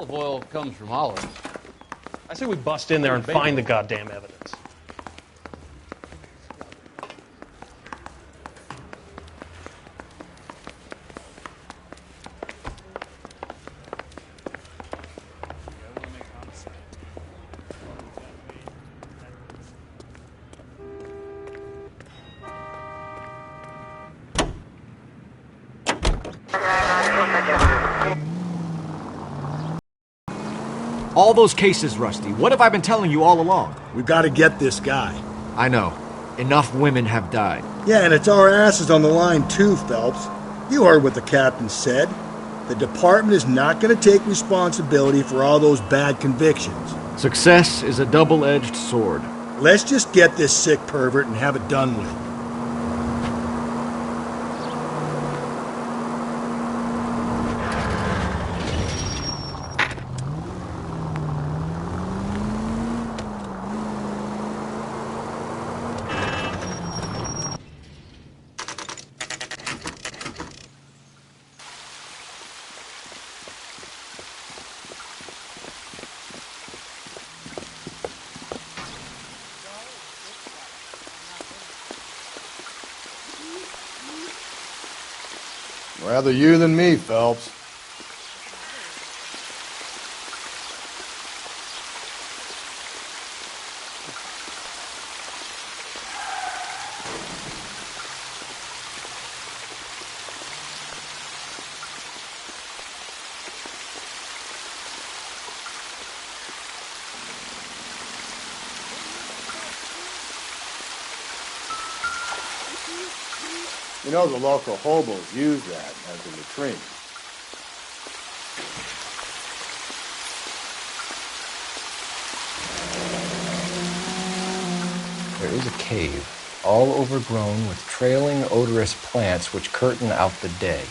Olive oil comes from olives. I say we bust in there and find the goddamn evidence. All those cases, Rusty. What have I been telling you all along? We've got to get this guy. I know. Enough women have died. Yeah, and it's our asses on the line too, Phelps. You heard what the captain said. The department is not going to take responsibility for all those bad convictions. Success is a double-edged sword. Let's just get this sick pervert and have it done with. Rather you than me, Phelps. You know the local hobos use that as a latrine. There is a cave, all overgrown with trailing, odorous plants which curtain out the day.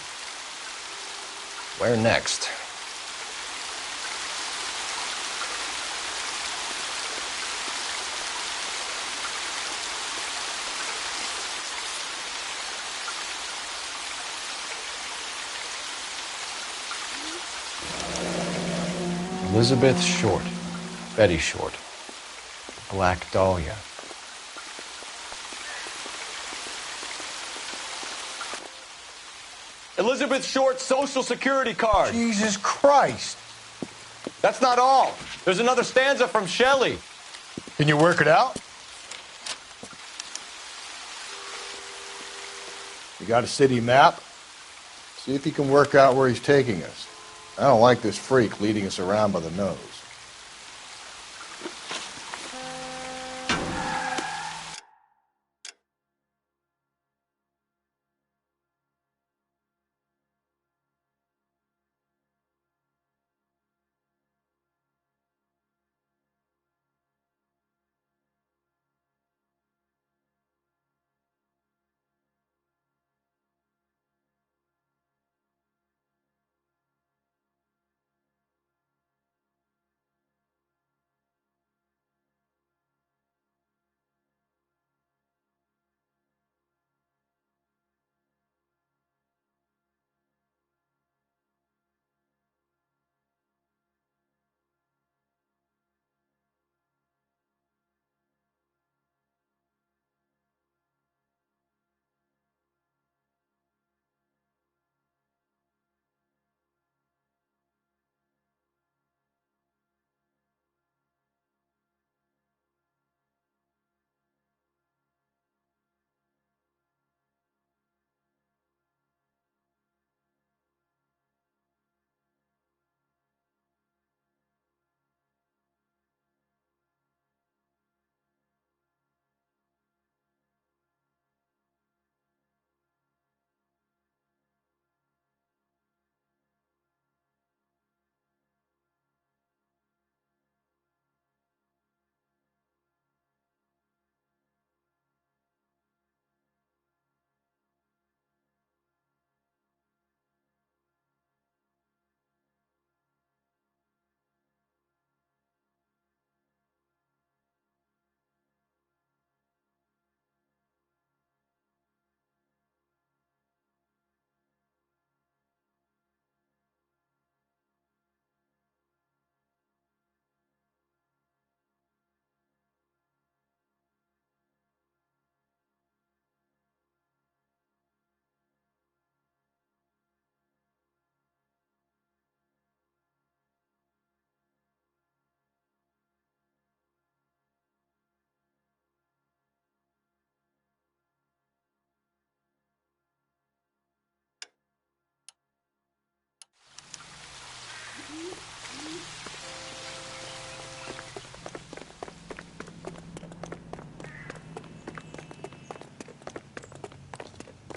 Where next? Elizabeth Short, Betty Short, Black Dahlia. Elizabeth Short's Social Security card. Jesus Christ. That's not all. There's another stanza from Shelley. Can you work it out? You got a city map? See if you can work out where he's taking us. I don't like this freak leading us around by the nose.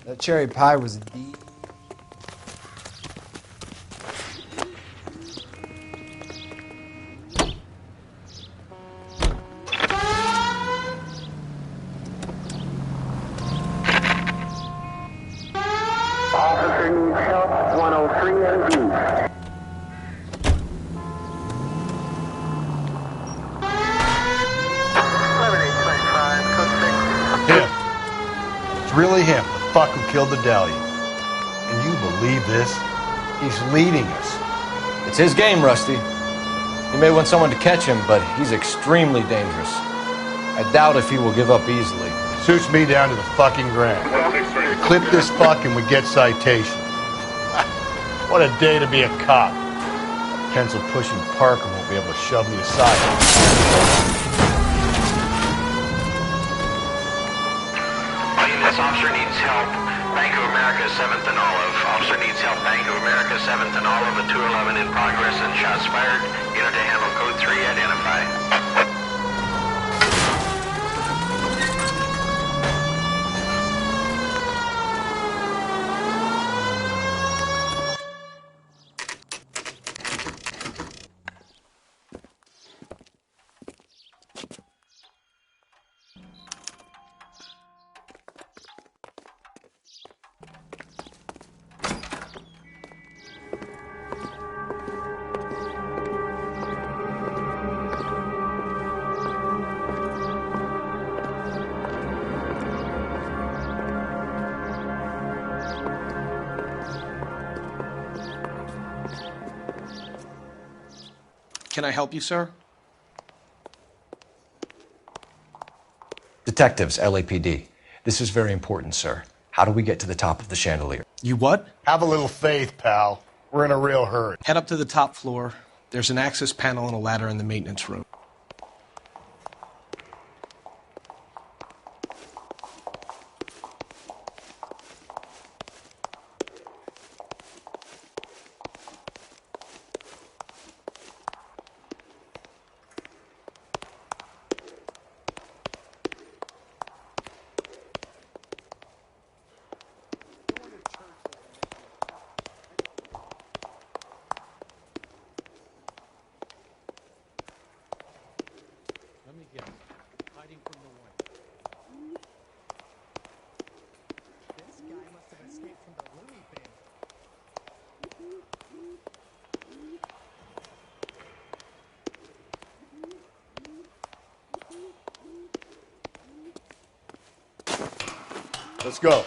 That cherry pie was deep. Officer needs help, 103 AD. Him. It's really him, the fuck who killed the Dahlia. Can you believe this? He's leading us. It's his game, Rusty. He may want someone to catch him, but he's extremely dangerous. I doubt if he will give up easily. Suits me down to the fucking ground. Clip this fuck and we get citation. What a day to be a cop. Pencil pushing Parker won't be able to shove me aside. This officer needs help. Bank of America, 7th and Olive. Officer needs help. Bank of America, 7th and Olive. A 211 in progress and shots fired. Unit to handle code 3. Identify. Can I help you, sir? Detectives, LAPD. This is very important, sir. How do we get to the top of the chandelier? You what? Have a little faith, pal. We're in a real hurry. Head up to the top floor. There's an access panel and a ladder in the maintenance room. Let's go.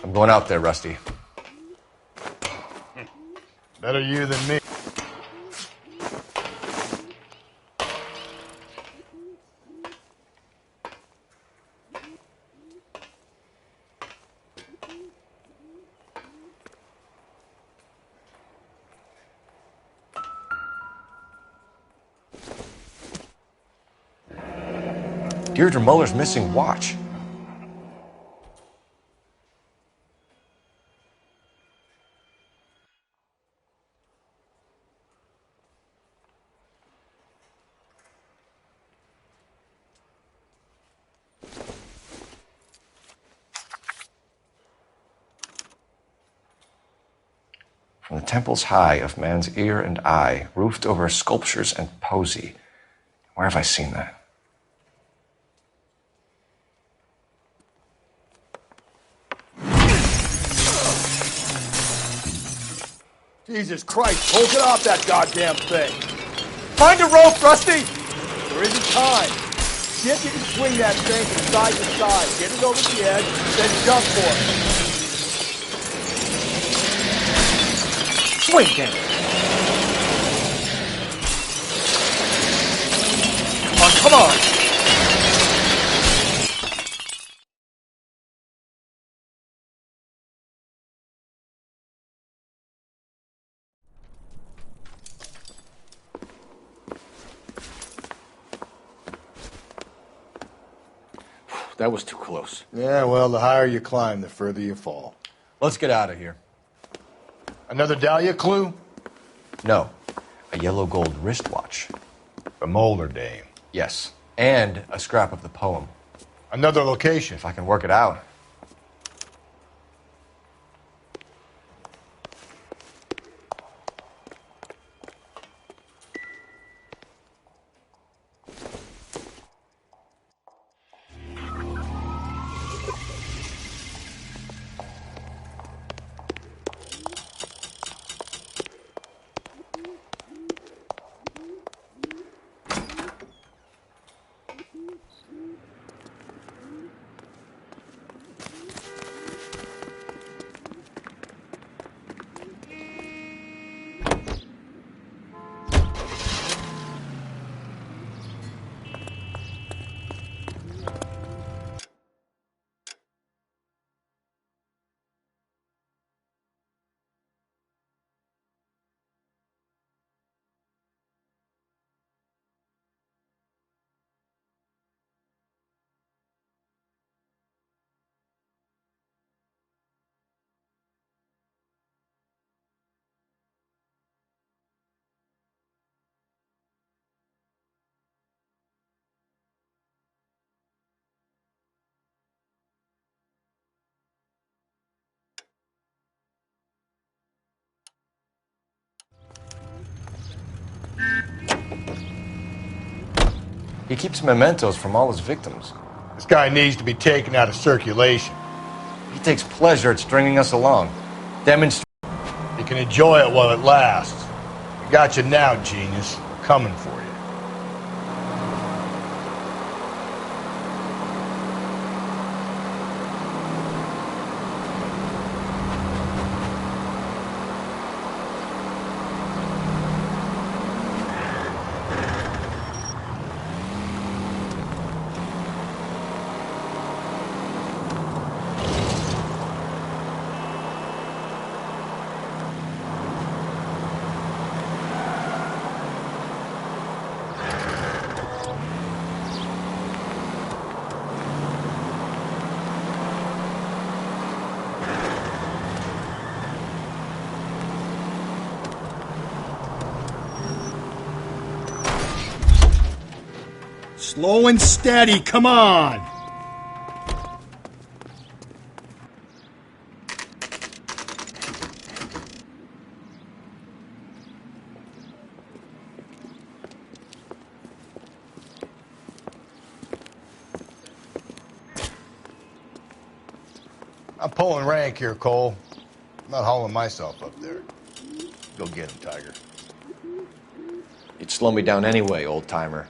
I'm going out there, Rusty. Better you than me. Deirdre Muller's missing watch. From the temples high of man's ear and eye, roofed over sculptures and poesy. Where have I seen that? Jesus Christ, hold it off that goddamn thing. Find a rope, Rusty! There isn't time. See if you can swing that thing from side to side. Get it over the edge, then jump for it. Swing, damn it! Come on! That was too close. Yeah, well, the higher you climb, the further you fall. Let's get out of here. Another Dahlia clue? No. A yellow gold wristwatch. The Molar dame. Yes. And a scrap of the poem. Another location. If I can work it out. He keeps mementos from all his victims. This guy needs to be taken out of circulation. He takes pleasure at stringing us along. Demonstrate. You can enjoy it while it lasts. We got you now, genius. We're coming for you. Slow and steady, come on! I'm pulling rank here, Cole. I'm not hauling myself up there. Go get him, Tiger. You'd slow me down anyway, old-timer.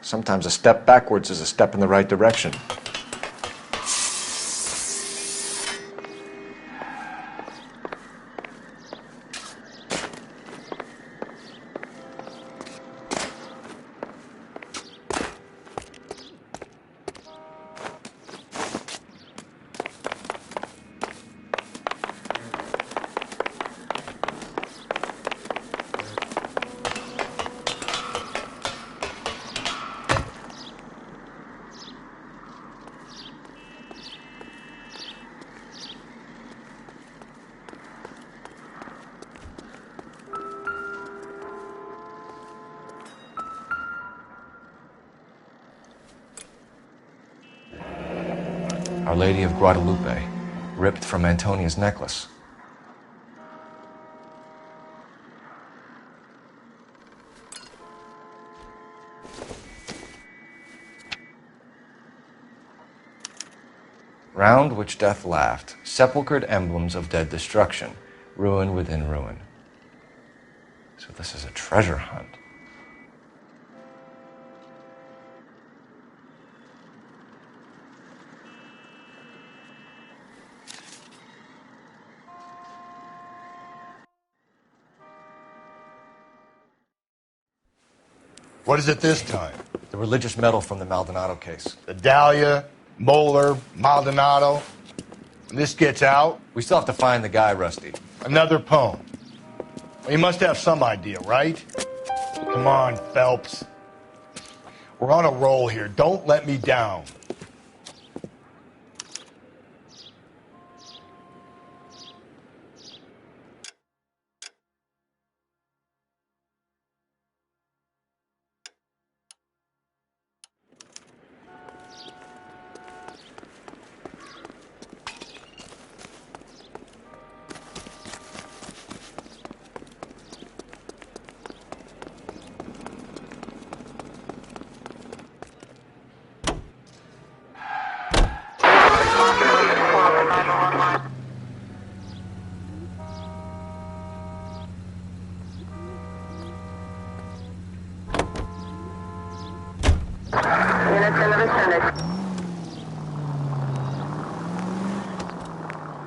Sometimes a step backwards is a step in the right direction. Our Lady of Guadalupe, ripped from Antonia's necklace. Round which death laughed, sepulchred emblems of dead destruction, ruin within ruin. So this is a treasure hunt. What is it this time? The religious medal from the Maldonado case. The Dahlia, Moeller, Maldonado. When this gets out, We still have to find the guy, Rusty. another poem. Well, you must have some idea, right? Come on, Phelps. We're on a roll here. Don't let me down.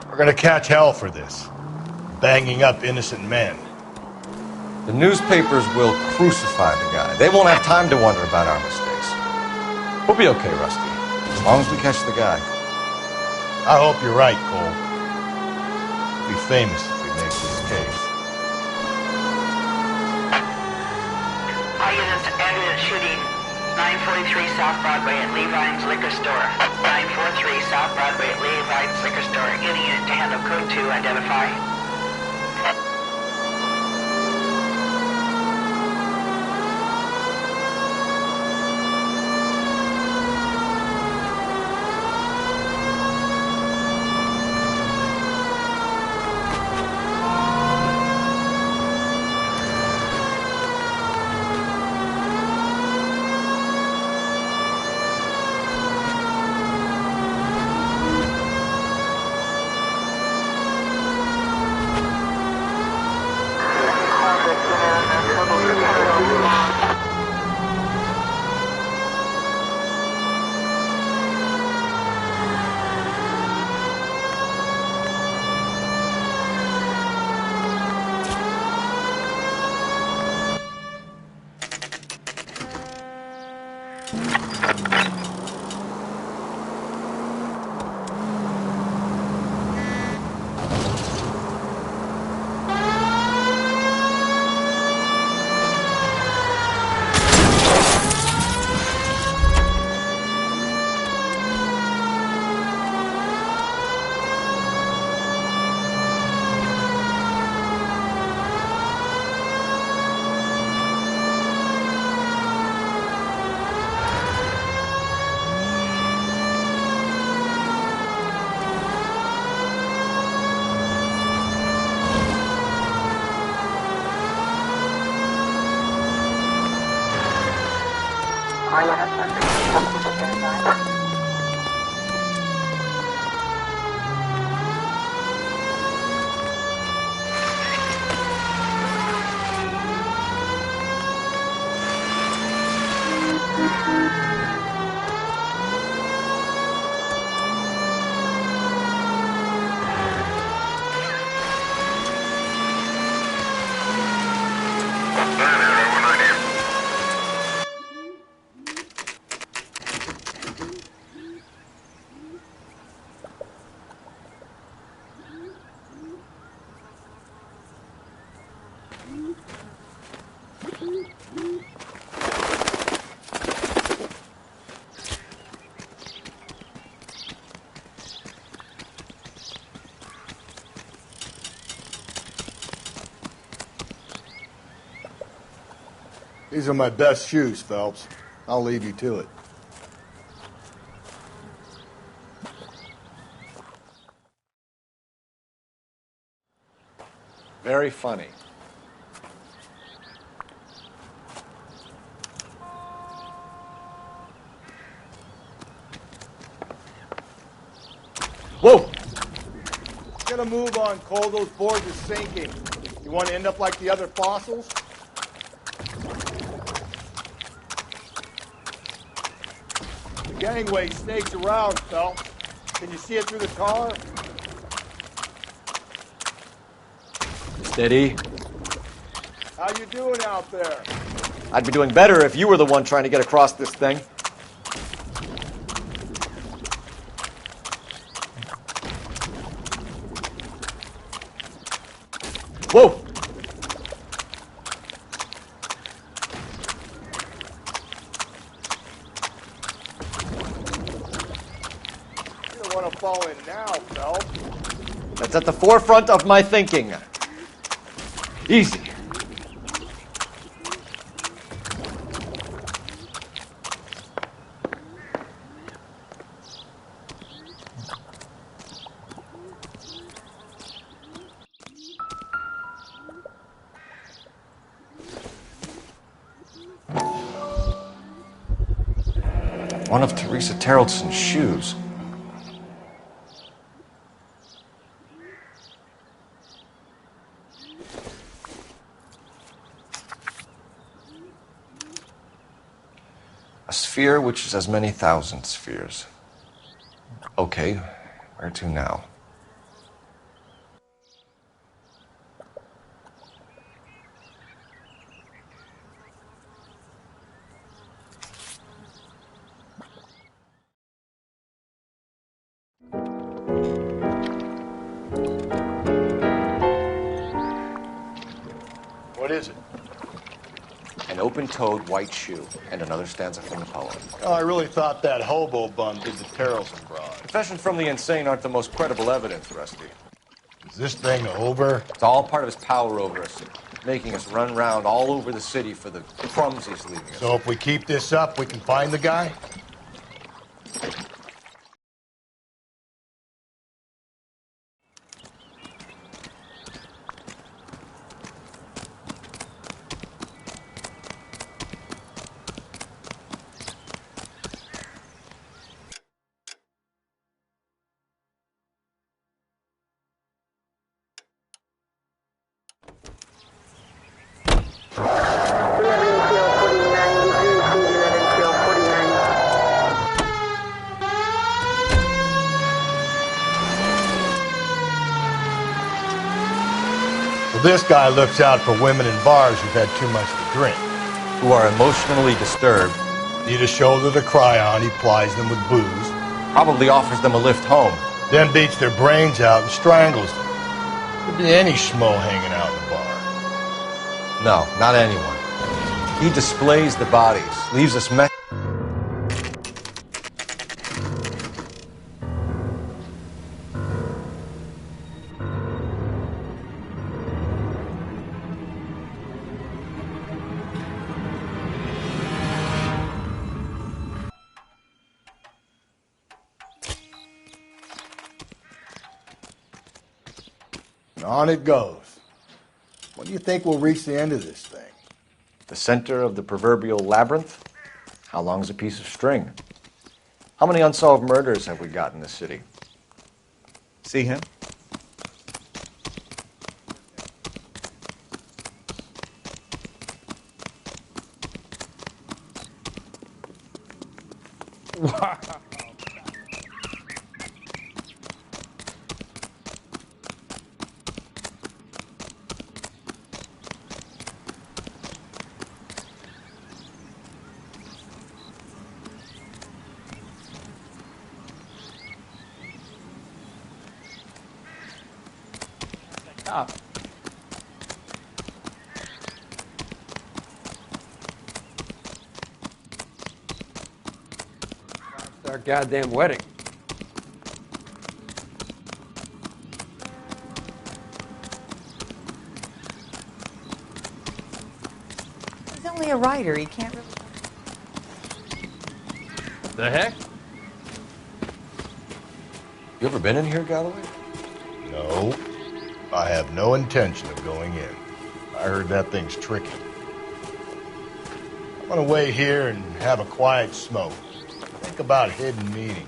We're gonna catch hell for this. Banging up innocent men. The newspapers will crucify the guy. They won't have time to wonder about our mistakes. We'll be okay, Rusty, as long as we catch the guy. I hope you're right, Cole. We'll be famous if we make this case. All units, ambulance shooting 943 South Broadway at Levine's Liquor Store. 943 South Broadway at Levine's Liquor Store. Any unit to handle code 2, identify. These are my best shoes, Phelps. I'll leave you to it. Very funny. Whoa! Get a move on, Cole. Those boards are sinking. You want to end up like the other fossils? The gangway snakes around, Phelps. Can you see it through the tar? Steady. How you doing out there? I'd be doing better if you were the one trying to get across this thing. Whoa! You don't want to fall in now, Phelps. That's at the forefront of my thinking. Easy. One of Teresa Terrelson's shoes. A sphere which is as many thousand spheres. Okay, where to now? What is it? An open-toed white shoe, and another stanza from the poem. Oh, I really thought that hobo bum did the Terrelson broad. Confessions from the insane aren't the most credible evidence, Rusty. Is this thing over? It's all part of his power over us, making us run round all over the city for the crumbs he's leaving us. So if we keep this up, we can find the guy? This guy looks out for women in bars who've had too much to drink. Who are emotionally disturbed. Need a shoulder to cry on, he plies them with booze. Probably offers them a lift home. Then beats their brains out and strangles them. Could be any schmo hanging out in the bar. No, not anyone. He displays the bodies, leaves us And on it goes. When do you think we'll reach the end of this thing? the center of the proverbial labyrinth. How long's a piece of string? How many unsolved murders have we got in this city? See him? Wow. Cop. It's our goddamn wedding. He's only a writer. He can't really. The heck? You ever been in here, Galloway? No. I have no intention of going in. I heard that thing's tricky. I'm gonna wait here and have a quiet smoke. Think about hidden meetings.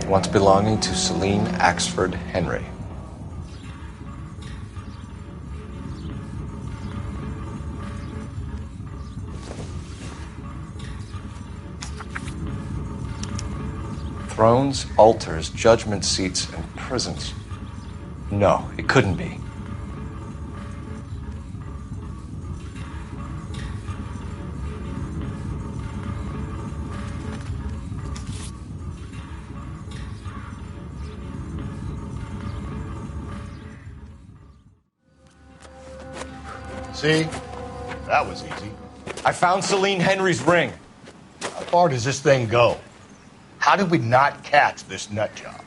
Once belonging to Celine Axford Henry. Thrones, altars, judgment seats, and prisons. No, it couldn't be. See? That was easy. I found Celine Henry's ring. How far does this thing go? How did we not catch this nut job?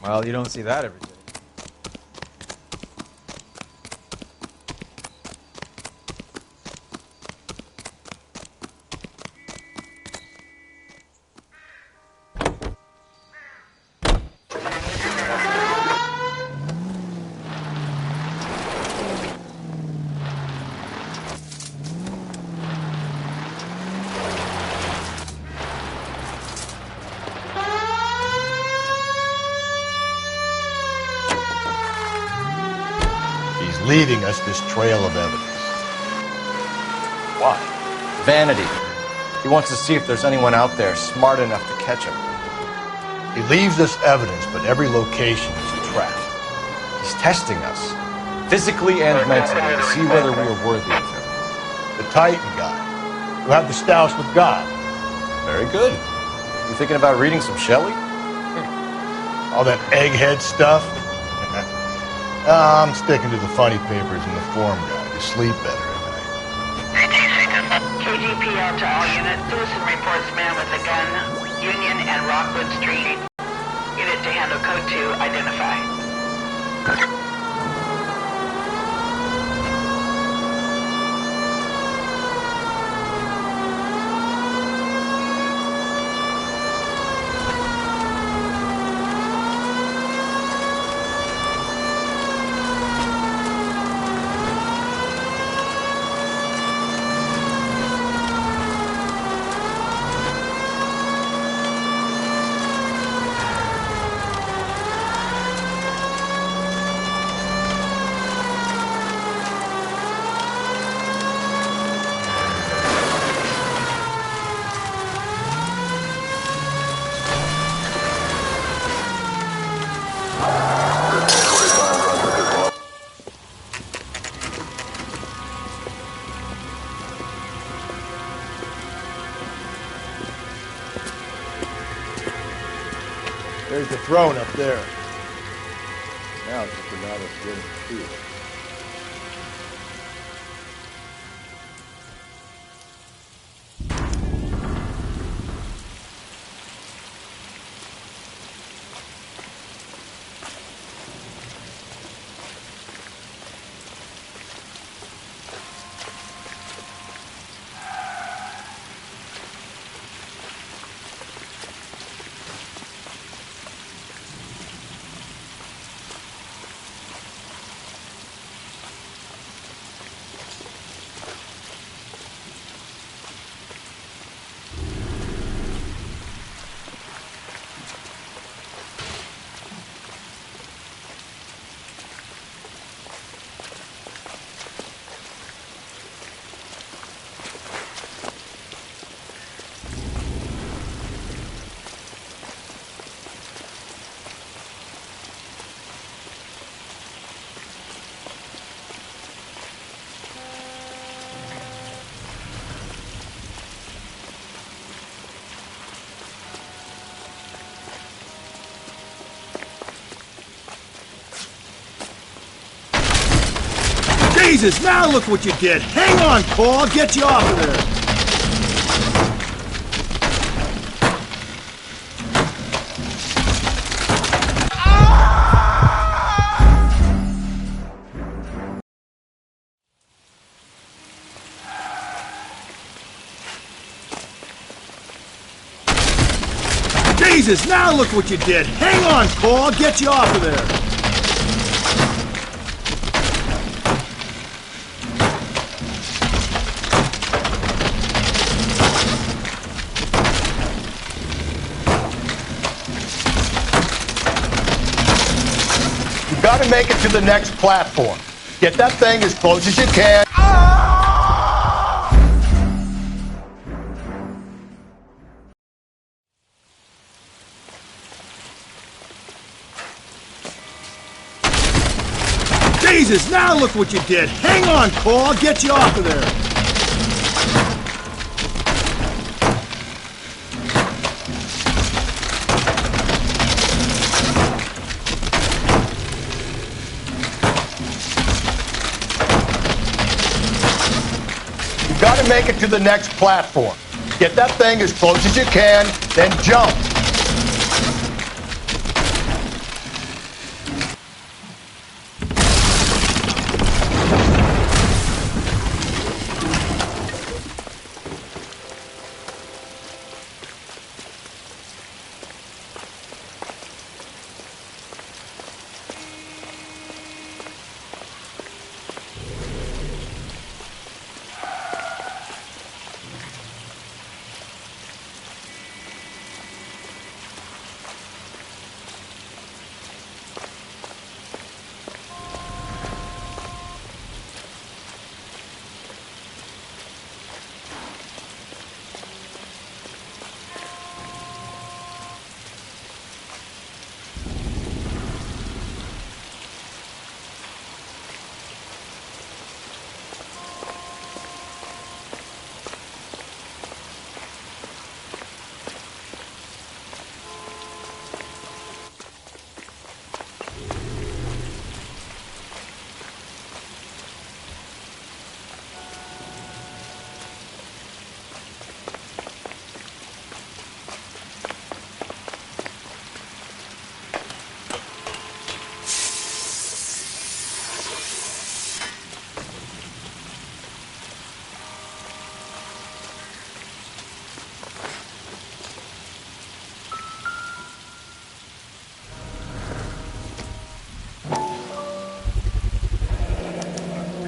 Well, you don't see that every day. Leaving us this trail of evidence. Why? Vanity. He wants to see if there's anyone out there smart enough to catch him. He leaves us evidence, but every location is a trap. He's testing us, physically and mentally, to see whether we are worthy of him. The Titan guy, who had the stoush with God. Very good. You thinking about reading some Shelley? All that egghead stuff? I'm sticking to the funny papers and the form guide. You sleep better at night. KGPL to all units. Citizen reports man with a gun, Union and Rockwood Street. Unit to handle code 2, identify. took the throne up there. Now it's just a matter of getting to it. Jesus, now look what you did! Hang on, Cole, I'll get you off of there! Jesus, now look what you did! Hang on, Cole, I'll get you off of there! Gotta make it to the next platform. Get that thing as close as you can. Jesus, now look what you did! Hang on, Cole, I'll get you off of there! Gotta make it to the next platform. Get that thing as close as you can, then jump.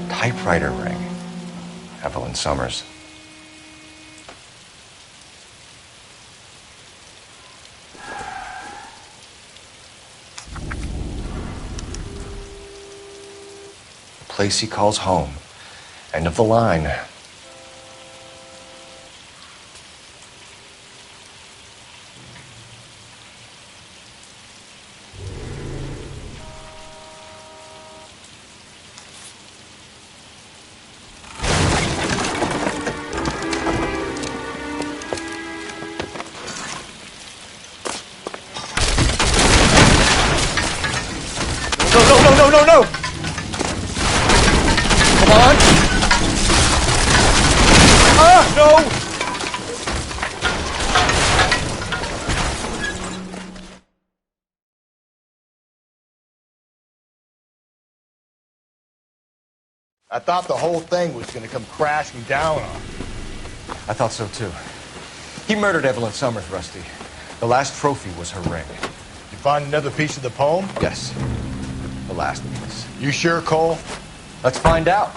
Typewriter ring. Evelyn Summers. The place he calls home. End of the line. No, no, no! Come on! Ah, no! I thought the whole thing was going to come crashing down on him. I thought so, too. He murdered Evelyn Summers, Rusty. The last trophy was her ring. You find another piece of the poem? Yes. The last piece. You sure, Cole? Let's find out.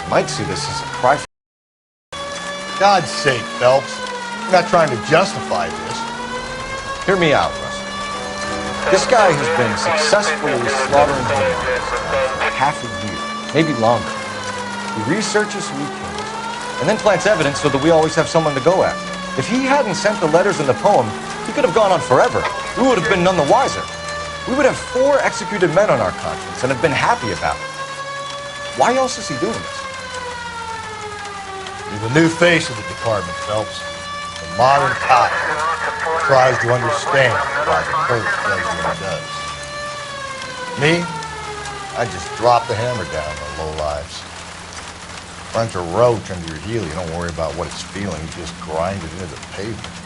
Might see this as a cry for... God's sake, Phelps. I'm not trying to justify this. Hear me out, Rusty. This guy has been successfully slaughtering humans for half a year, maybe longer. He researches who he kills, and then plants evidence so that we always have someone to go after. If he hadn't sent the letters in the poem, he could have gone on forever. We would have been none the wiser. We would have 4 executed men on our conscience and have been happy about it. Why else is he doing this? You're the new face of the department, Phelps. The modern cop tries to understand why the Kurtz does what he does. Me? I just drop the hammer down on low lives. Punch a roach under your heel, you don't worry about what it's feeling, you just grind it into the pavement.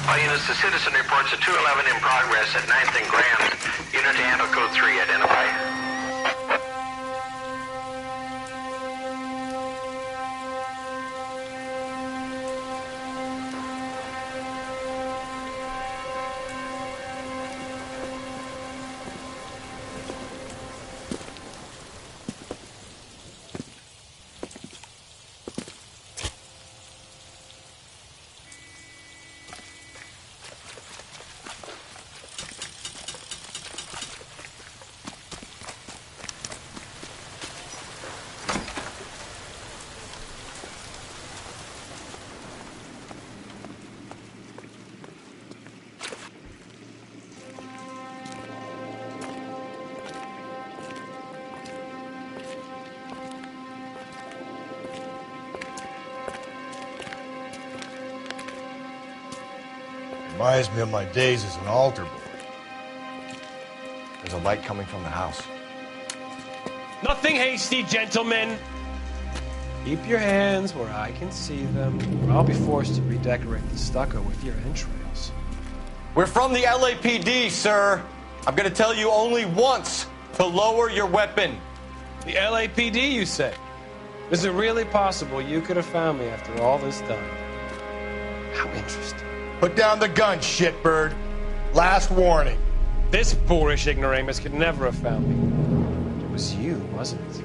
All units, the citizen reports a 211 in progress at 9th and Grand. Unit to handle code 3, identify. Reminds me of my days as an altar boy. There's a light coming from the house. Nothing hasty, gentlemen. Keep your hands where I can see them, or I'll be forced to redecorate the stucco with your entrails. We're from the LAPD, sir. I'm gonna tell you only once to lower your weapon. The LAPD, you say? Is it really possible you could have found me after all this time? How interesting. Put down the gun, shitbird. Last warning. This boorish ignoramus could never have found me. It was you, wasn't it?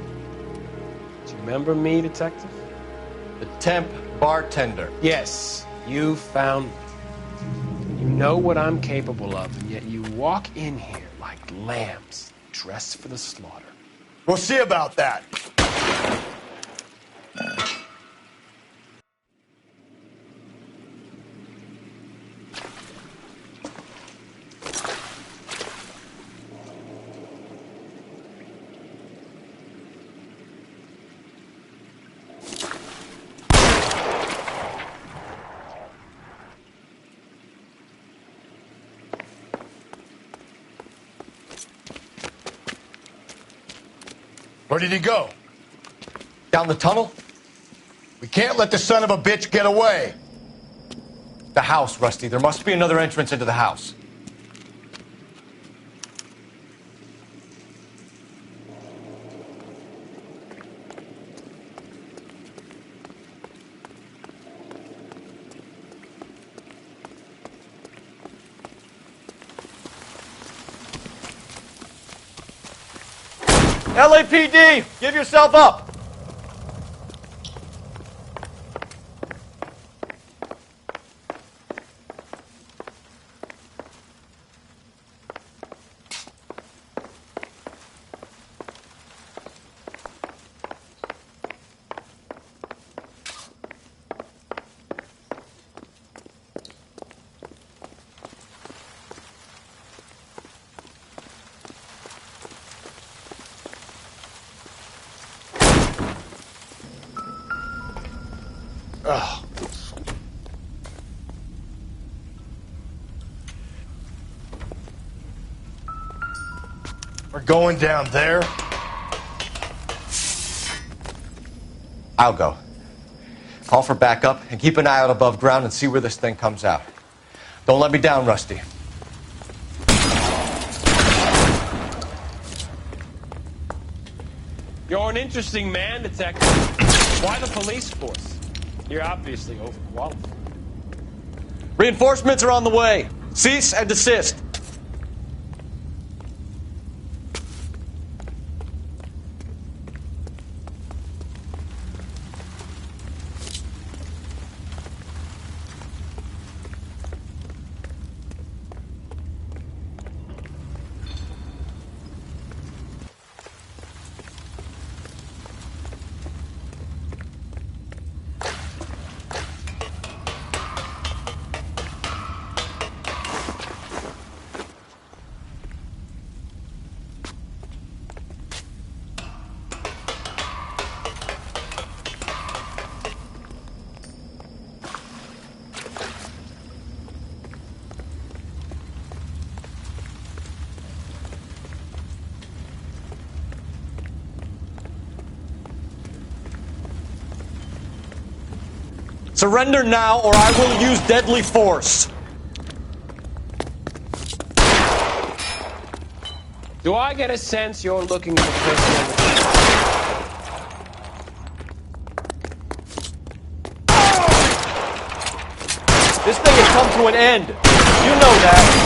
Do you remember me, detective? The temp bartender. Yes, you found me. You know what I'm capable of, and yet you walk in here like lambs dressed for the slaughter. We'll see about that. Where did he go? Down the tunnel? We can't let the son of a bitch get away. The house, Rusty. There must be another entrance into the house. LAPD, give yourself up. Ugh. We're going down there. I'll go. Call for backup and keep an eye out above ground and see where this thing comes out. Don't let me down, Rusty. You're an interesting man, Detective. Why the police force? You're obviously overqualified. Reinforcements are on the way. Cease and desist. Surrender now, or I will use deadly force. Do I get a sense you're looking for personal? This thing has come to an end. You know that.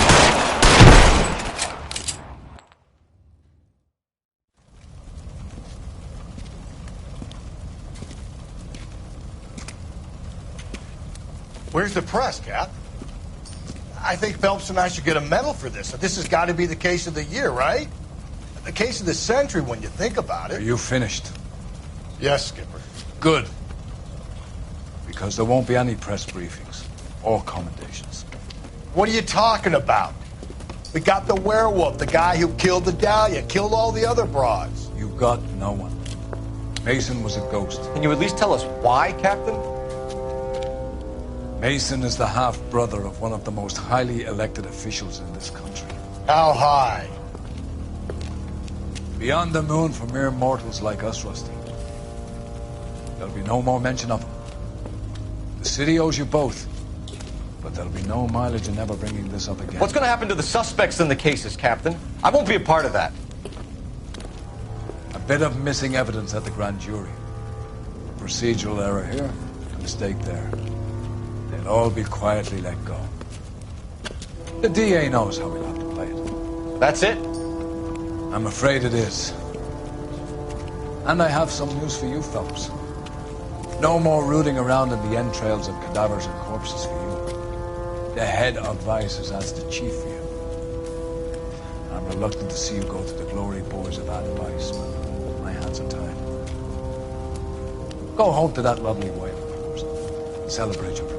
Where's the press, Cap? I think Phelps and I should get a medal for this. This has got to be the case of the year, right? The case of the century when you think about it. Are you finished? Yes, Skipper. Good. Because there won't be any press briefings or commendations. What are you talking about? We got the werewolf, the guy who killed the Dahlia, killed all the other broads. You got no one. Mason was a ghost. Can you at least tell us why, Captain? Mason is the half-brother of one of the most highly elected officials in this country. How high? Beyond the moon for mere mortals like us, Rusty. There'll be no more mention of him. The city owes you both, but there'll be no mileage in ever bringing this up again. What's going to happen to the suspects in the cases, Captain? I won't be a part of that. A bit of missing evidence at the grand jury. A procedural error here, a mistake there. They'll all be quietly let go. The DA knows how we'll have to play it. That's it? I'm afraid it is. And I have some news for you, Phelps. No more rooting around in the entrails of cadavers and corpses for you. The head of Vice has asked the chief for you. I'm reluctant to see you go to the glory boys of advice, but my hands are tied. Go home to that lovely wife of yours and celebrate your promotion.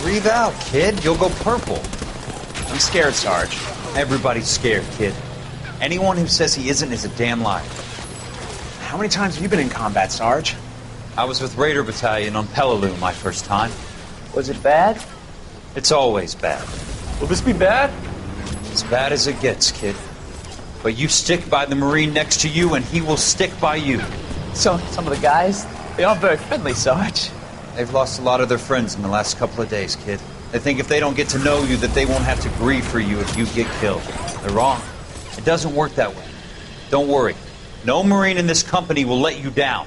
Breathe out, kid. You'll go purple. I'm scared, Sarge. Everybody's scared, kid. Anyone who says he isn't is a damn liar. How many times have you been in combat, Sarge? I was with Raider Battalion on Peleliu my first time. Was it bad? It's always bad. Will this be bad? As bad as it gets, kid. But you stick by the Marine next to you, and he will stick by you. So, some of the guys, they aren't very friendly, Sarge. They've lost a lot of their friends in the last couple of days, kid. They think if they don't get to know you, that they won't have to grieve for you if you get killed. They're wrong. It doesn't work that way. Don't worry. No Marine in this company will let you down.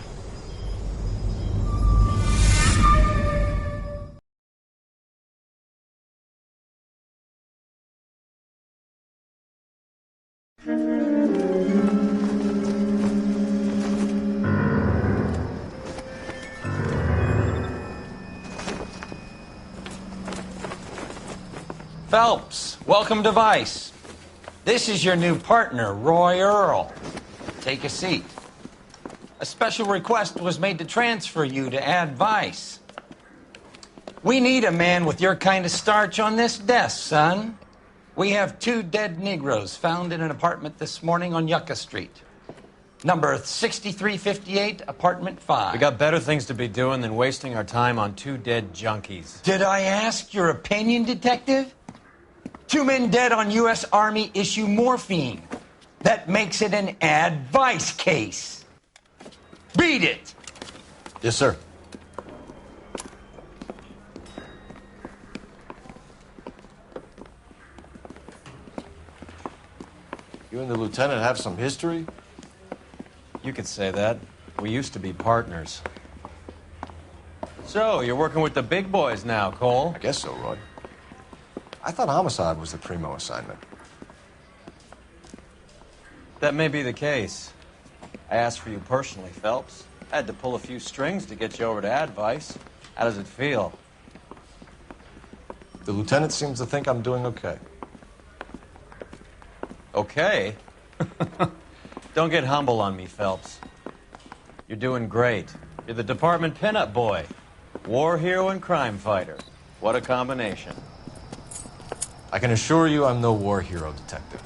Phelps, welcome to Vice. This is your new partner, Roy Earl. Take a seat. A special request was made to transfer you to Ad Vice. We need a man with your kind of starch on this desk, son. We have 2 dead Negroes found in an apartment this morning on Yucca Street. Number 6358, apartment 5. We got better things to be doing than wasting our time on 2 dead junkies. Did I ask your opinion, detective? 2 men dead on U.S. Army issue morphine. That makes it an Ad Vice case. Beat it! Yes, sir. You and the lieutenant have some history? You could say that. We used to be partners. So, you're working with the big boys now, Cole? I guess so, Roy. I thought Homicide was the primo assignment. That may be the case. I asked for you personally, Phelps. I had to pull a few strings to get you over to Ad Vice. How does it feel? The lieutenant seems to think I'm doing okay. Okay? Don't get humble on me, Phelps. You're doing great. You're the department pinup boy. War hero and crime fighter. What a combination. I can assure you I'm no war hero, detective.